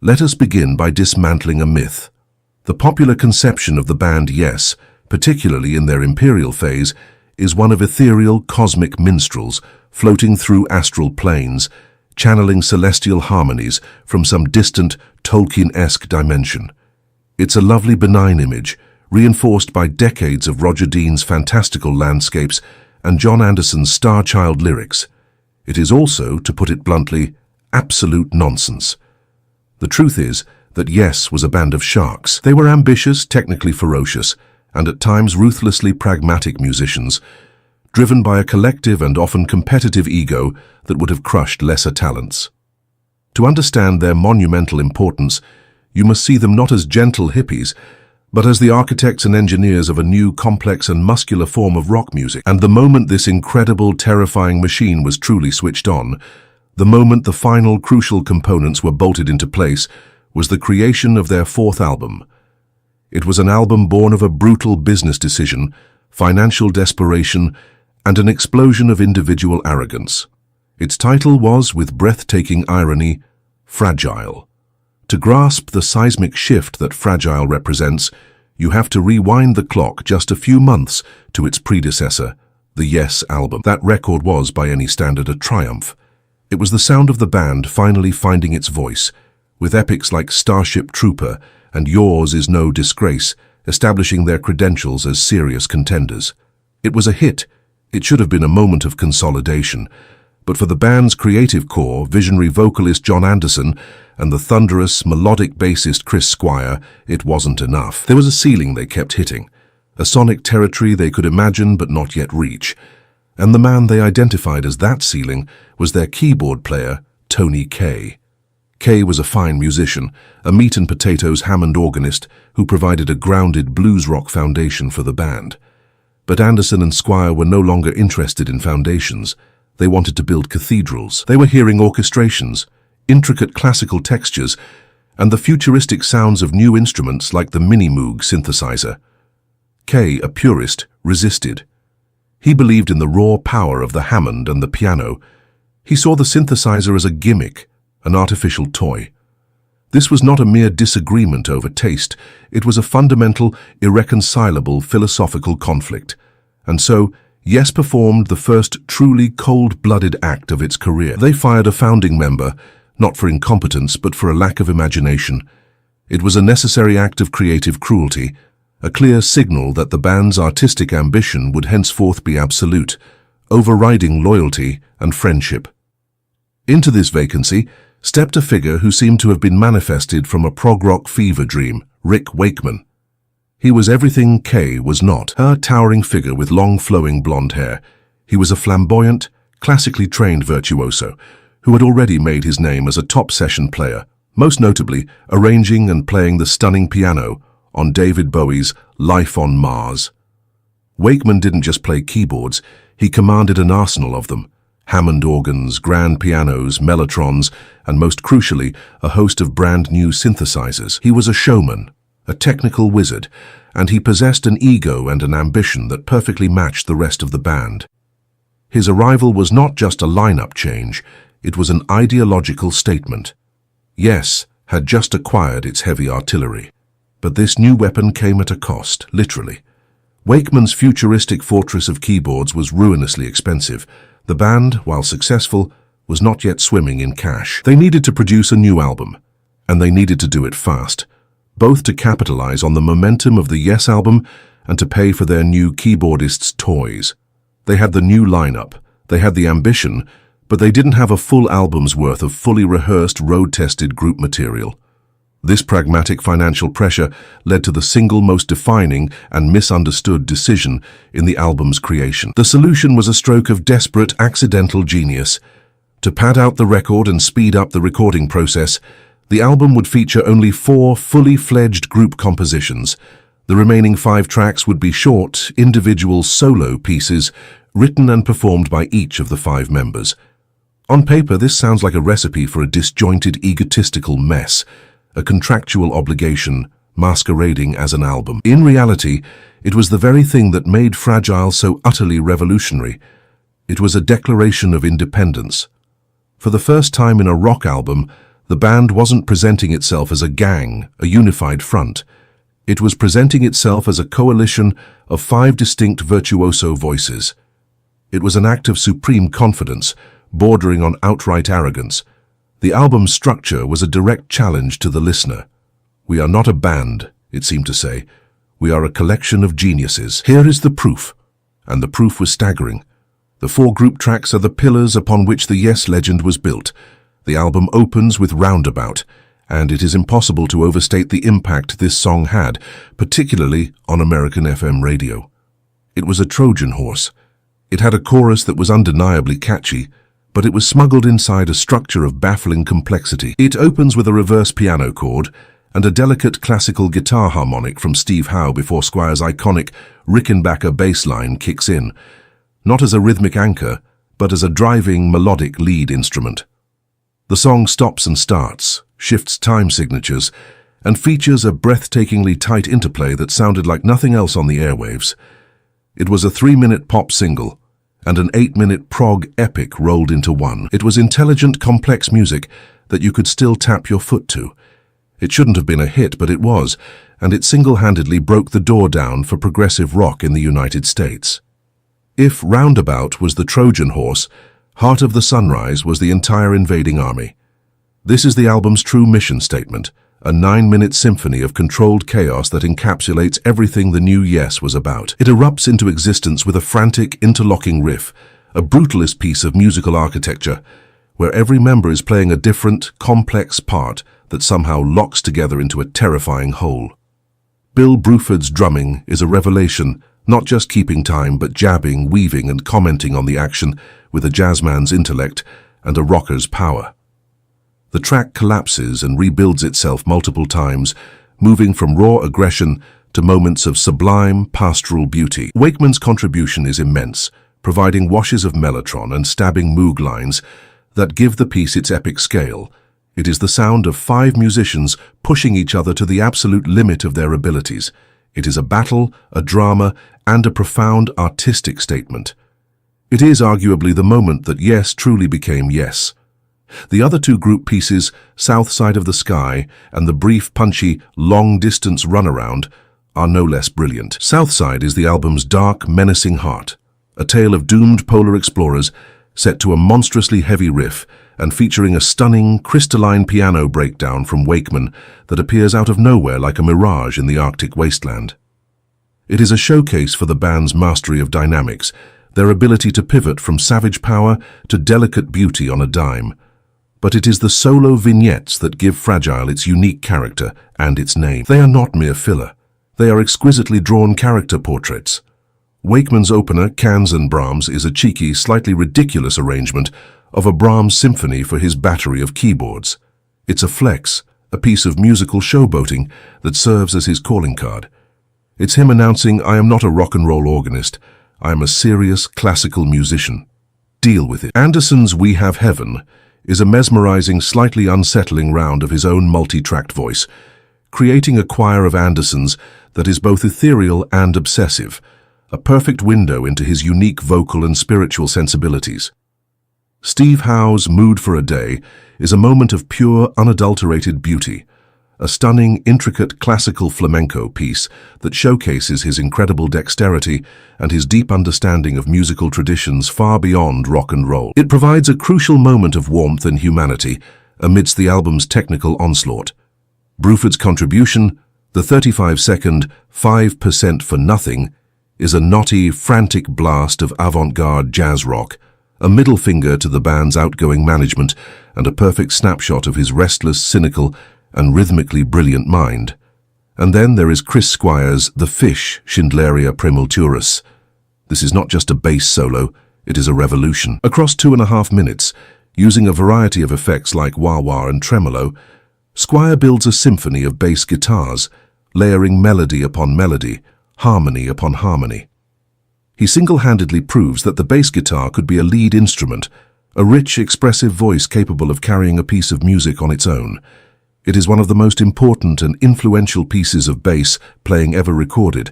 Let us begin by dismantling a myth. The popular conception of the band Yes, particularly in their imperial phase, is one of ethereal cosmic minstrels floating through astral planes, channeling celestial harmonies from some distant Tolkien-esque dimension. It's a lovely benign image, reinforced by decades of Roger Dean's fantastical landscapes and John Anderson's Starchild lyrics. It is also, to put it bluntly, absolute nonsense. The truth is that Yes was a band of sharks. They were ambitious, technically ferocious, and at times ruthlessly pragmatic musicians, driven by a collective and often competitive ego that would have crushed lesser talents. To understand their monumental importance, you must see them not as gentle hippies, but as the architects and engineers of a new, complex and muscular form of rock music. And the moment this incredible, terrifying machine was truly switched on, the moment the final crucial components were bolted into place, was the creation of their fourth album. It was an album born of a brutal business decision, financial desperation, and an explosion of individual arrogance. Its title was, with breathtaking irony, Fragile. To grasp the seismic shift that Fragile represents, you have to rewind the clock just a few months to its predecessor, the Yes album. That record was, by any standard, a triumph. It was the sound of the band finally finding its voice, with epics like Starship Trooper and Yours Is No Disgrace establishing their credentials as serious contenders. It was a hit. It should have been a moment of consolidation, but for the band's creative core, visionary vocalist John Anderson and the thunderous, melodic bassist Chris Squire, it wasn't enough. There was a ceiling they kept hitting, a sonic territory they could imagine but not yet reach, and the man they identified as that ceiling was their keyboard player, Tony Kaye. Kaye was a fine musician, a meat-and-potatoes Hammond organist who provided a grounded blues rock foundation for the band. But Anderson and Squire were no longer interested in foundations. They wanted to build cathedrals. They were hearing orchestrations, intricate classical textures, and the futuristic sounds of new instruments like the Mini-Moog synthesizer. Kaye, a purist, resisted. He believed in the raw power of the Hammond and the piano. He saw the synthesizer as a gimmick, an artificial toy. This was not a mere disagreement over taste. It was a fundamental, irreconcilable philosophical conflict. And so, Yes performed the first truly cold-blooded act of its career. They fired a founding member, not for incompetence but for a lack of imagination. It was a necessary act of creative cruelty, a clear signal that the band's artistic ambition would henceforth be absolute, overriding loyalty and friendship. Into this vacancy stepped a figure who seemed to have been manifested from a prog rock fever dream, Rick Wakeman. He was everything Kaye was not, a towering figure with long flowing blonde hair. He was a flamboyant, classically trained virtuoso who had already made his name as a top session player, most notably arranging and playing the stunning piano on David Bowie's Life on Mars. Wakeman didn't just play keyboards, he commanded an arsenal of them. Hammond organs, grand pianos, mellotrons, and most crucially, a host of brand new synthesizers. He was a showman, a technical wizard, and he possessed an ego and an ambition that perfectly matched the rest of the band. His arrival was not just a lineup change, it was an ideological statement. Yes had just acquired its heavy artillery, but this new weapon came at a cost, literally. Wakeman's futuristic fortress of keyboards was ruinously expensive. The band, while successful, was not yet swimming in cash. They needed to produce a new album, and they needed to do it fast, both to capitalize on the momentum of the Yes album and to pay for their new keyboardist's toys. They had the new lineup, they had the ambition, but they didn't have a full album's worth of fully rehearsed, road-tested group material. This pragmatic financial pressure led to the single most defining and misunderstood decision in the album's creation. The solution was a stroke of desperate, accidental genius. To pad out the record and speed up the recording process, the album would feature only 4 fully fledged group compositions. The remaining 5 tracks would be short, individual solo pieces written and performed by each of the 5 members. On paper, this sounds like a recipe for a disjointed, egotistical mess, a contractual obligation masquerading as an album. In reality, it was the very thing that made Fragile so utterly revolutionary. It was a declaration of independence. For the first time in a rock album, The band wasn't presenting itself as a gang, a unified front. It was presenting itself as a coalition of 5 distinct virtuoso voices. It was an act of supreme confidence, bordering on outright arrogance. The album's structure was a direct challenge to the listener. "We are not a band," it seemed to say. "We are a collection of geniuses. Here is the proof." And the proof was staggering. The 4 group tracks are the pillars upon which the Yes legend was built. The album opens with Roundabout, and it is impossible to overstate the impact this song had, particularly on American FM radio. It was a Trojan horse. It had a chorus that was undeniably catchy, but it was smuggled inside a structure of baffling complexity. It opens with a reverse piano chord and a delicate classical guitar harmonic from Steve Howe before Squire's iconic Rickenbacker bass line kicks in, not as a rhythmic anchor, but as a driving melodic lead instrument. The song stops and starts, shifts time signatures, and features a breathtakingly tight interplay that sounded like nothing else on the airwaves. It was a 3-minute pop single, and an 8-minute prog epic rolled into one. It was intelligent, complex music that you could still tap your foot to. It shouldn't have been a hit, but it was, and it single-handedly broke the door down for progressive rock in the United States. If Roundabout was the Trojan horse, Heart of the Sunrise was the entire invading army. This is the album's true mission statement, a 9-minute symphony of controlled chaos that encapsulates everything the new Yes was about. It erupts into existence with a frantic, interlocking riff, a brutalist piece of musical architecture, where every member is playing a different, complex part that somehow locks together into a terrifying whole. Bill Bruford's drumming is a revelation, not just keeping time, but jabbing, weaving, and commenting on the action with a jazzman's intellect and a rocker's power. The track collapses and rebuilds itself multiple times, moving from raw aggression to moments of sublime, pastoral beauty. Wakeman's contribution is immense, providing washes of mellotron and stabbing moog lines that give the piece its epic scale. It is the sound of 5 musicians pushing each other to the absolute limit of their abilities. It is a battle, a drama, and a profound artistic statement. It is arguably the moment that Yes truly became Yes. The other 2 group pieces, South Side of the Sky and the brief, punchy, long-distance runaround, are no less brilliant. South Side is the album's dark, menacing heart, a tale of doomed polar explorers set to a monstrously heavy riff and featuring a stunning, crystalline piano breakdown from Wakeman that appears out of nowhere like a mirage in the Arctic wasteland. It is a showcase for the band's mastery of dynamics, their ability to pivot from savage power to delicate beauty on a dime. But it is the solo vignettes that give Fragile its unique character and its name. They are not mere filler. They are exquisitely drawn character portraits. Wakeman's opener, Cans and Brahms, is a cheeky, slightly ridiculous arrangement of a Brahms symphony for his battery of keyboards. It's a flex, a piece of musical showboating that serves as his calling card. It's him announcing, "I am not a rock and roll organist. I am a serious classical musician. Deal with it." Anderson's We Have Heaven is a mesmerizing, slightly unsettling round of his own multi-tracked voice, creating a choir of Andersons that is both ethereal and obsessive, a perfect window into his unique vocal and spiritual sensibilities. Steve Howe's Mood for a Day is a moment of pure, unadulterated beauty, a stunning, intricate classical flamenco piece that showcases his incredible dexterity and his deep understanding of musical traditions far beyond rock and roll. It provides a crucial moment of warmth and humanity amidst the album's technical onslaught. Bruford's contribution, the 35-second 5% for Nothing, is a knotty, frantic blast of avant-garde jazz rock, a middle finger to the band's outgoing management and a perfect snapshot of his restless, cynical, and rhythmically brilliant mind. And then there is Chris Squire's The Fish, Schindleria Premulturus. This is not just a bass solo, it is a revolution. Across 2.5 minutes, using a variety of effects like wah-wah and tremolo, Squire builds a symphony of bass guitars, layering melody upon melody, harmony upon harmony. He single-handedly proves that the bass guitar could be a lead instrument, a rich, expressive voice capable of carrying a piece of music on its own. It is one of the most important and influential pieces of bass playing ever recorded,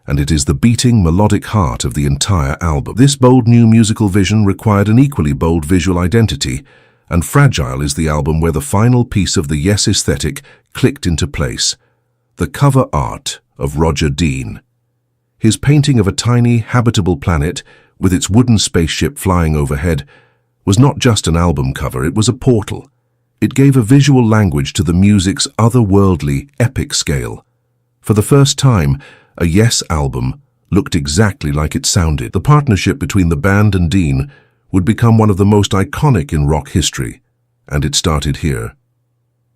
and it is the beating, melodic heart of the entire album. This bold new musical vision required an equally bold visual identity, and Fragile is the album where the final piece of the Yes aesthetic clicked into place. The cover art of Roger Dean. His painting of a tiny, habitable planet with its wooden spaceship flying overhead was not just an album cover, it was a portal. It gave a visual language to the music's otherworldly, epic scale. For the first time, a Yes album looked exactly like it sounded. The partnership between the band and Dean would become one of the most iconic in rock history, and it started here.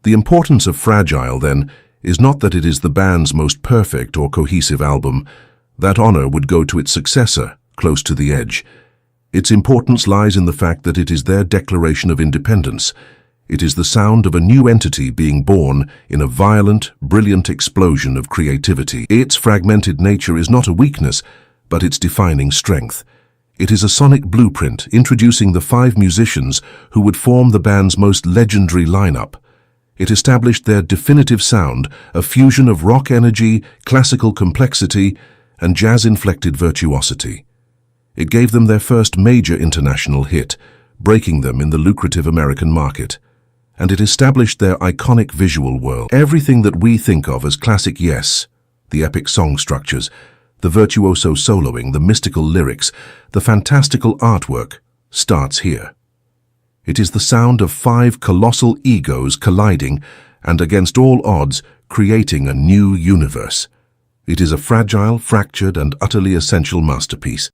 The importance of Fragile, then, is not that it is the band's most perfect or cohesive album. That honor would go to its successor, Close to the Edge. Its importance lies in the fact that it is their declaration of independence. It is the sound of a new entity being born in a violent, brilliant explosion of creativity. Its fragmented nature is not a weakness, but its defining strength. It is a sonic blueprint introducing the 5 musicians who would form the band's most legendary lineup. It established their definitive sound, a fusion of rock energy, classical complexity, and jazz-inflected virtuosity. It gave them their first major international hit, breaking them in the lucrative American market. And it established their iconic visual world. Everything that we think of as classic Yes, the epic song structures, the virtuoso soloing, the mystical lyrics, the fantastical artwork, starts here. It is the sound of 5 colossal egos colliding and, against all odds, creating a new universe. It is a fragile, fractured, and utterly essential masterpiece.